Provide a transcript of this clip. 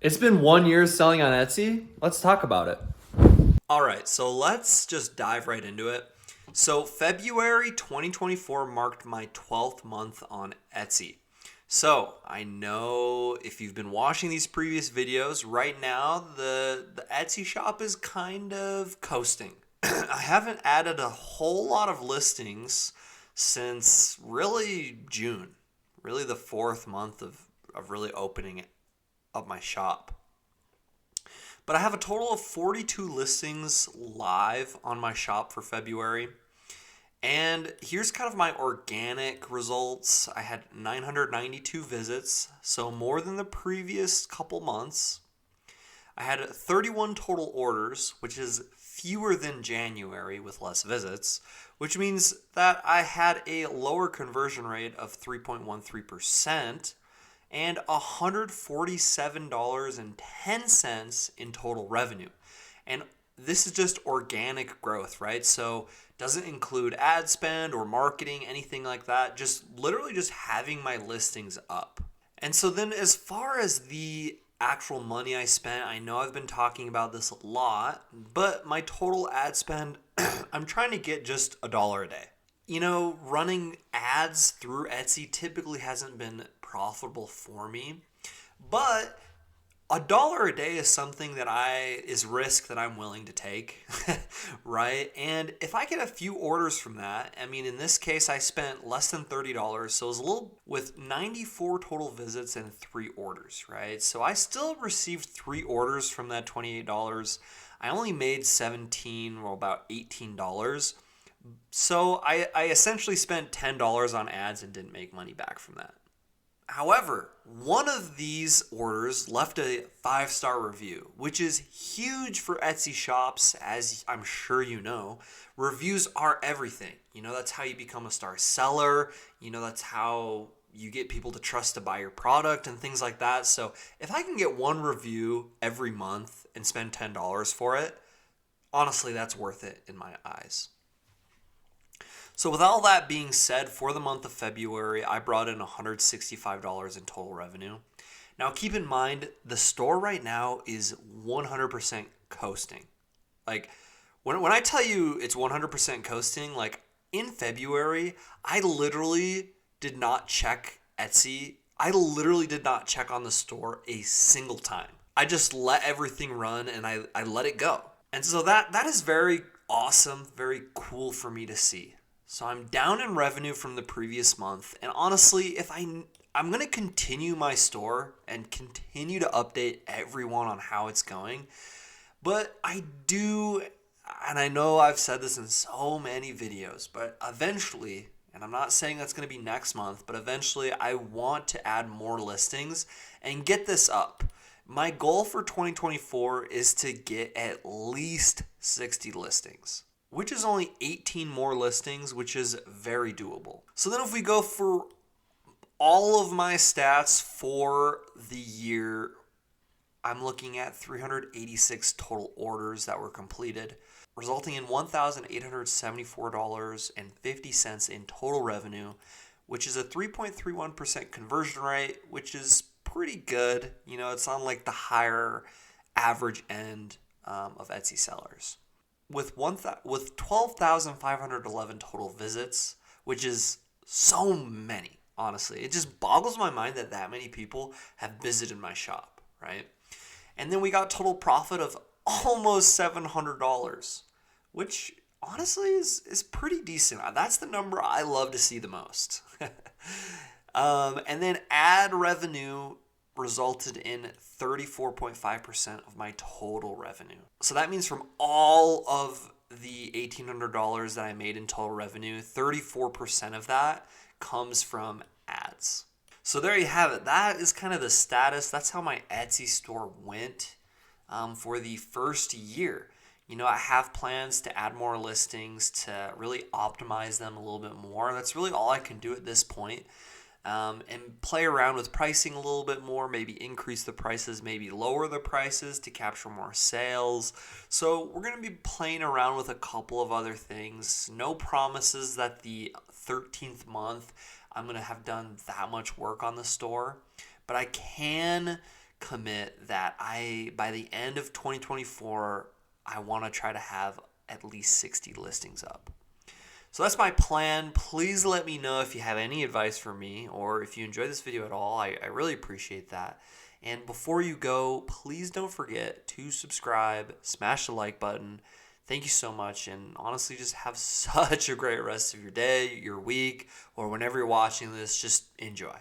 It's been 1 year selling on Etsy. Let's talk about it. All right, so let's just dive right into it. So, February 2024 marked my 12th month on Etsy. So, I know if you've been watching these previous videos, right now the Etsy shop is kind of coasting. I haven't added a whole lot of listings since really June, really the fourth month of really opening up my shop. But I have a total of 42 listings live on my shop for February. And here's kind of my organic results. I had 992 visits, so more than the previous couple months. I had 31 total orders, which is fewer than January with less visits, which means that I had a lower conversion rate of 3.13% and $147.10 in total revenue. And this is just organic growth, right? So doesn't include ad spend or marketing, anything like that. Just literally just having my listings up. And so then as far as the actual money I spent, I know I've been talking about this a lot, but my total ad spend, I'm trying to get just $1 a day. Running ads through Etsy typically hasn't been profitable for me, but $1 a day is something that is risk that I'm willing to take, right? And if I get a few orders from that, I mean, in this case, I spent less than $30, so it was a little with 94 total visits and 3 orders, right? So I still received 3 orders from that $28. I only made 17, well, about $18. So I essentially spent $10 on ads and didn't make money back from that. However, one of these orders left a 5-star review, which is huge for Etsy shops, as I'm sure you know. Reviews are everything. That's how you become a star seller. That's how you get people to trust to buy your product and things like that. So if I can get one review every month and spend $10 for it, honestly, that's worth it in my eyes. So with all that being said, for the month of February, I brought in $165 in total revenue. Now keep in mind, the store right now is 100% coasting. Like, when I tell you it's 100% coasting, like in February, I literally did not check Etsy. I literally did not check on the store a single time. I just let everything run and I let it go. And so that is very awesome, very cool for me to see. So I'm down in revenue from the previous month, and honestly, if I'm going to continue my store and continue to update everyone on how it's going, but I do, and I know I've said this in so many videos, but eventually, and I'm not saying that's going to be next month, but eventually I want to add more listings and get this up. My goal for 2024 is to get at least 60 listings, which is only 18 more listings, which is very doable. So then if we go for all of my stats for the year, I'm looking at 386 total orders that were completed, resulting in $1,874.50 in total revenue, which is a 3.31% conversion rate, which is pretty good. It's on like the higher average end of Etsy sellers. With 12,511 total visits, which is so many, honestly. It just boggles my mind that many people have visited my shop, right? And then we got total profit of almost $700, which honestly is pretty decent. That's the number I love to see the most. And then ad revenue resulted in 34.5% of my total revenue. So that means from all of the $1,800 that I made in total revenue, 34% of that comes from ads. So there you have it. That is kind of the status. That's how my Etsy store went for the first year. I have plans to add more listings to really optimize them a little bit more. That's really all I can do at this point. And play around with pricing a little bit more, maybe increase the prices, maybe lower the prices to capture more sales. So we're going to be playing around with a couple of other things. No promises that the 13th month I'm going to have done that much work on the store, but I can commit that by the end of 2024, I want to try to have at least 60 listings up. So that's my plan. Please let me know if you have any advice for me or if you enjoyed this video at all. I really appreciate that. And before you go, please don't forget to subscribe, smash the like button. Thank you so much, and honestly, just have such a great rest of your day, your week, or whenever you're watching this. Just enjoy.